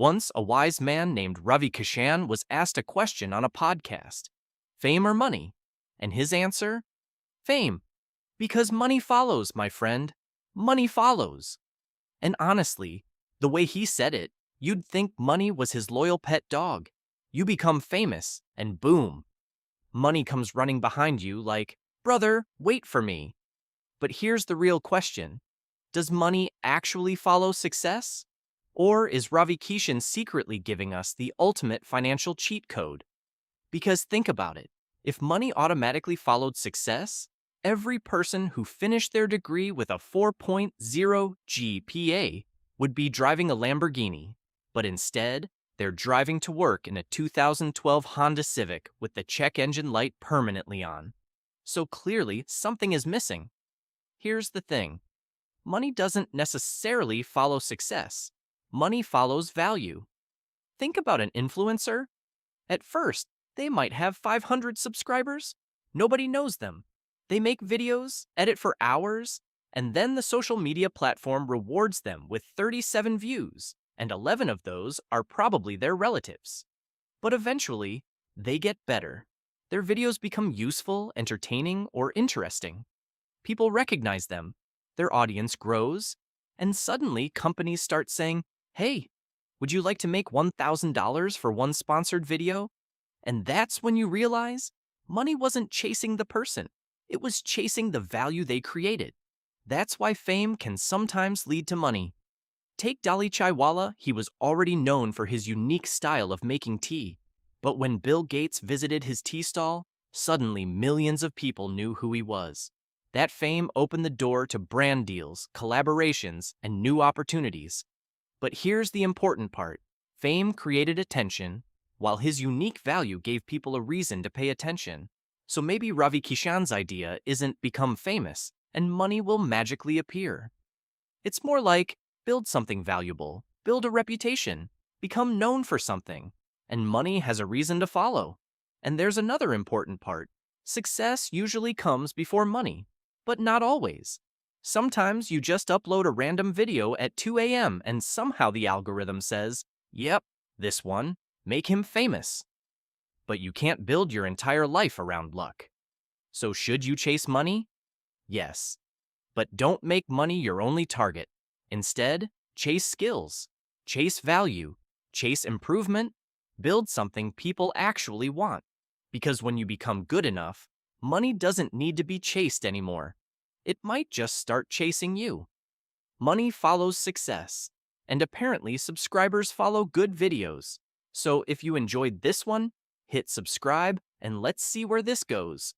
Once, a wise man named Ravi Kishan was asked a question on a podcast: fame or money? And his answer? Fame. Because money follows, my friend. Money follows. And honestly, the way he said it, you'd think money was his loyal pet dog. You become famous, and boom, money comes running behind you like, brother, wait for me. But here's the real question: does money actually follow success? Or is Ravi Kishan secretly giving us the ultimate financial cheat code? Because think about it, if money automatically followed success, every person who finished their degree with a 4.0 GPA would be driving a Lamborghini. But instead, they're driving to work in a 2012 Honda Civic with the check engine light permanently on. So clearly, something is missing. Here's the thing: money doesn't necessarily follow success. Money follows value. Think about an influencer. At first, they might have 500 subscribers. Nobody knows them. They make videos, edit for hours, and then the social media platform rewards them with 37 views, and 11 of those are probably their relatives. But eventually, they get better. Their videos become useful, entertaining, or interesting. People recognize them. Their audience grows, and suddenly companies start saying, hey, would you like to make $1,000 for one sponsored video? And that's when you realize money wasn't chasing the person. It was chasing the value they created. That's why fame can sometimes lead to money. Take Dali Chaiwala. He was already known for his unique style of making tea. But when Bill Gates visited his tea stall, suddenly millions of people knew who he was. That fame opened the door to brand deals, collaborations, and new opportunities. But here's the important part: fame created attention, while his unique value gave people a reason to pay attention. So maybe Ravi Kishan's idea isn't become famous, and money will magically appear. It's more like build something valuable, build a reputation, become known for something, and money has a reason to follow. And there's another important part: success usually comes before money, but not always. Sometimes you just upload a random video at 2 a.m. and somehow the algorithm says, yep, this one, make him famous. But you can't build your entire life around luck. So should you chase money? Yes. But don't make money your only target. Instead, chase skills, chase value, chase improvement, build something people actually want. Because when you become good enough, money doesn't need to be chased anymore. It might just start chasing you. Money follows success, and apparently subscribers follow good videos. So if you enjoyed this one, hit subscribe and let's see where this goes.